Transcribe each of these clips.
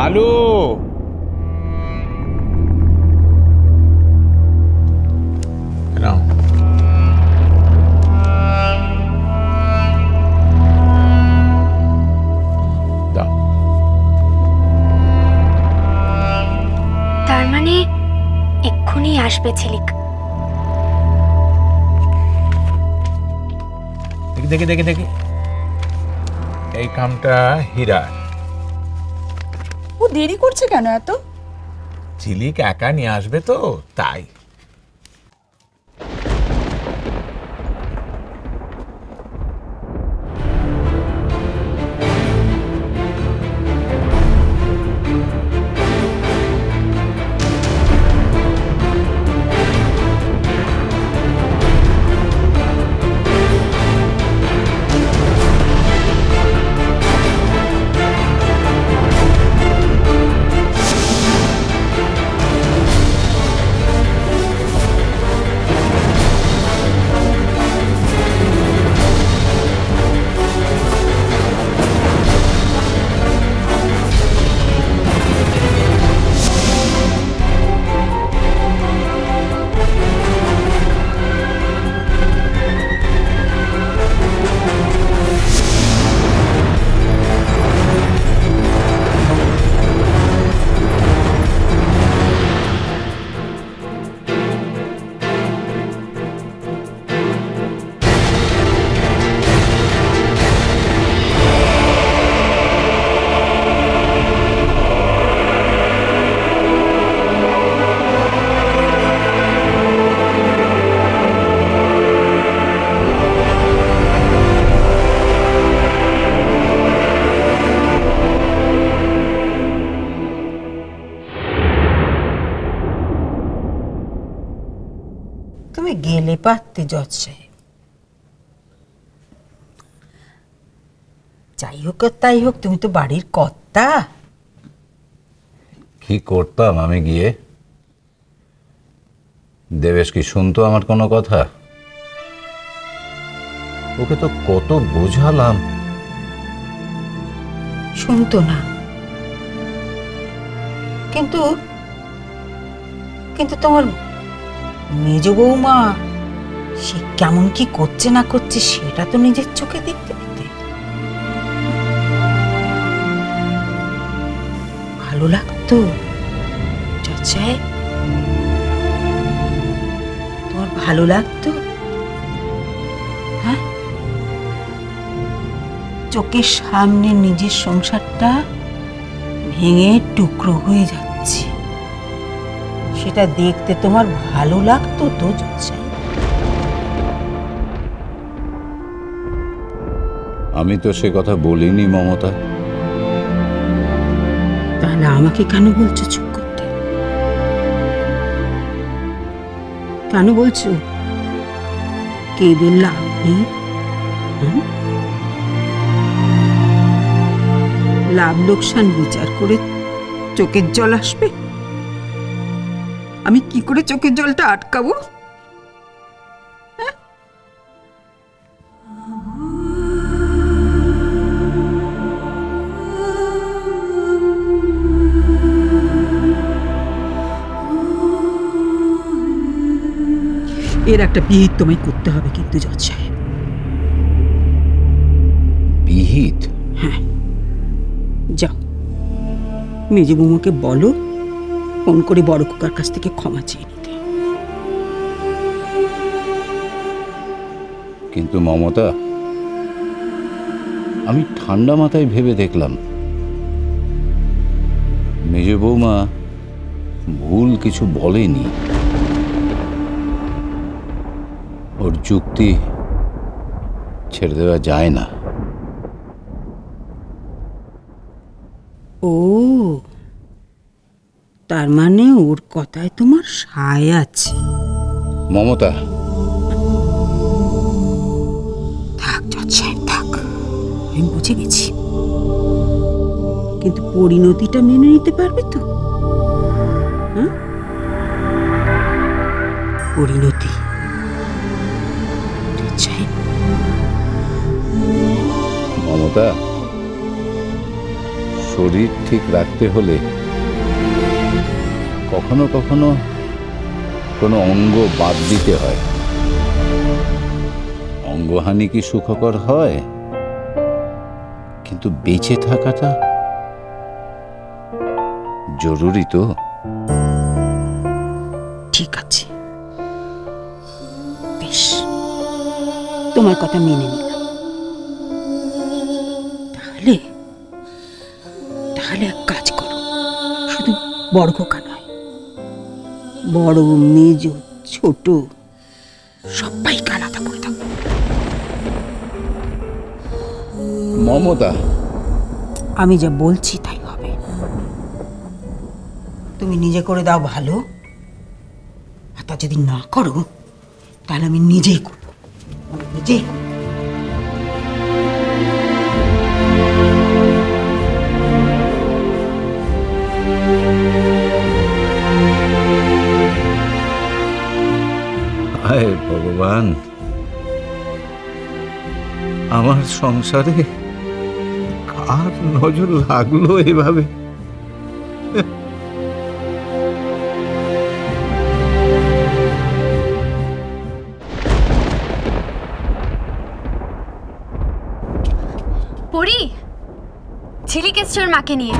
আলু নাও। দাও। তার মানে এক্ষুনি আসবে ঝিলিক। দেখি দেখি দেখি দেখি, এই কামটা হীরা। ও দেরি করছে কেন এত? ঝিলিক একা নিয়ে আসবে তো তাই। তুমি গেলে পারতে জজ সাহেব। যাই হোক আর তাই হোক, তুমি তো বাড়ির কর্তা। কি করতাম আমি গিয়ে? দেবেশ কি শুনতো আমার কোনো কথা? ওকে তো কত বোঝালাম। শুনতো না, কিন্তু কিন্তু তোমার মেজ বৌমা সে কেমন কি করছে না করছে সেটা তো নিজের চোখে দেখতে পেতে। ভালো লাগতো জজ সাহেব? তোমার ভালো লাগতো? হ্যাঁ, চোখের সামনে নিজের সংসারটা ভেঙে টুকরো হয়ে যাচ্ছে, সেটা দেখতে তোমার ভালো লাগতো তো জজ সাহেব? আমি তো সে কথা বলিনি মমতা। তাহলে আমাকে কেন বলছো চুপ করতে? কেন বলছো কেঁদে লাভ নেই? লাভ লোকসান বিচার করে চোখের জল আসবে? আমি কি করে চোখের জলটা আটকাবো? এর একটা বিহিত তোমায় করতে হবে কিন্তু জজ সাহেব। বিহিত? হ্যাঁ, যাও মেজ বৌমাকে বলো ফোন করে বড় খোকার কাছ থেকে ক্ষমা চেয়ে নিতে। কিন্তু মমতা, আমি ঠান্ডা মাথায় ভেবে দেখলাম মেজ বৌমা ভুল কিছু বলেনি। ওর যুক্তি ছেড়ে দেওয়া যায় না। ও, তার মানে ওর কথায় তোমার সায় আছে? মমতা, থাক জজ সাহেব থাক, আমি বুঝে গেছি। কিন্তু পরিণতিটা মেনে নিতে পারবে তো? হ্যাঁ, পরিণতি জজ সাহেব। মমতা, শরীর ঠিক রাখতে হলে কখনো কখনো কোনো অঙ্গ বাদ দিতে হয়। অঙ্গহানি কি সুখকর হয়? কিন্তু বেঁচে থাকাটা জরুরি তো। ঠিক আছে, বেশ, তোমার কথা মেনে নিলাম। তাহলে তাহলে এক কাজ করো, শুধু বড় খোকা নয়, বড় মেজ ছোট সবাই কানাটা করে থাকো। মমতা, আমি যা বলছি তাই হবে। তুমি নিজে করে দাও ভালো, আর তা যদি না করো তাহলে আমি নিজেই করবো, নিজেই করবো। হায় ভগবান, আমার সংসারে কার নজর লাগলো এভাবে? পরি, ঝিলিক এসছে ওর মাকে নিয়ে।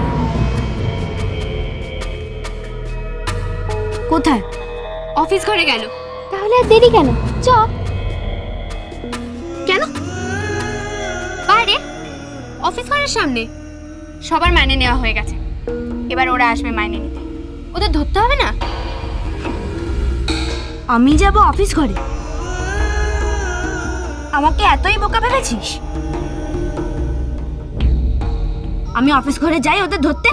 কোথায়? অফিস ঘরে গেল। তাহলে আর দেরি কেন? চ। কেন? বাইরে অফিস ঘরের সামনে সবার মাইনে নেওয়া হয়ে গেছে, এবার ওরা আসবে মাইনে নিতে। ওদের ধরতে হবে না? আমি যাব অফিস ঘরে? আমাকে এতই বোকা ভেবেছিস? আমি অফিস ঘরে যাই ওদের ধরতে,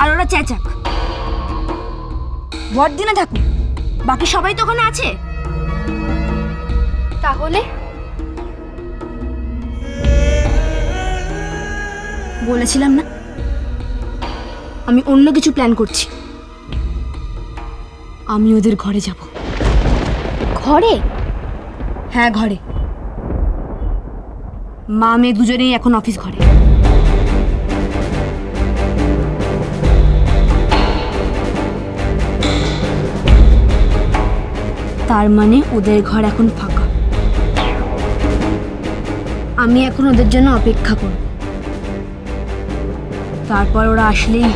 আর ওরা চেঁচাক। বড়দিনে থাকুক, বাকি সবাই তো ওখানে আছে। তাহলে বলেছিলাম না আমি অন্য কিছু প্ল্যান করছি। আমি ওদের ঘরে যাব। ঘরে? হ্যাঁ, ঘরে। মা মেয়ে দুজনেই এখন অফিস ঘরে। তার মানে ওদের ঘর এখন ফাঁকা। আমি এখন ওদের জন্য অপেক্ষা করব। তারপর ওরা আসলেই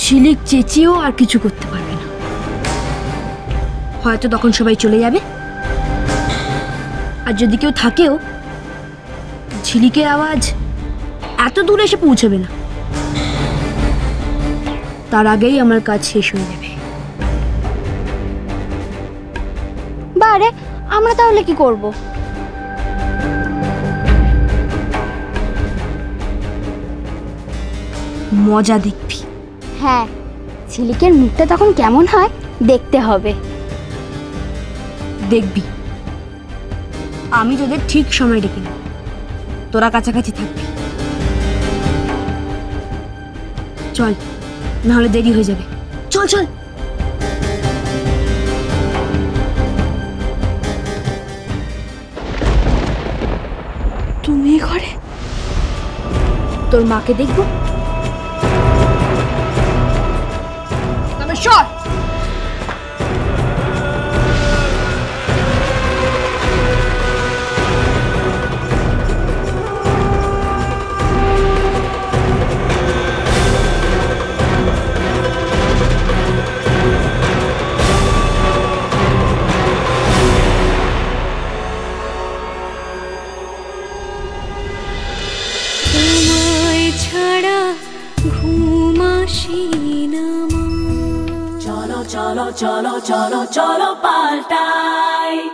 ঝিলিক চেঁচিয়েও আর কিছু করতে পারবে না। হয়তো তখন সবাই চলে যাবে, আর যদি কেউ থাকেও ঝিলিকের আওয়াজ এত দূরে এসে পৌঁছবে না। তার আগেই আমার কাজ শেষ হয়ে যাবে। বারে, আমরা তাহলে কি করব? মজা দেখবি। হ্যাঁ, ঝিলিকের মুখটা তখন কেমন হয় দেখতে হবে। দেখবি, আমি তোদের ঠিক সময় ডেকে নেব, তোরা কাছাকাছি থাকবি। চল, নাহলে দেরি হয়ে যাবে। চল চল। তুমি ঘরে? তোর মাকে দেখবো। সর। चलो चलो चलो चलो पाल्टाई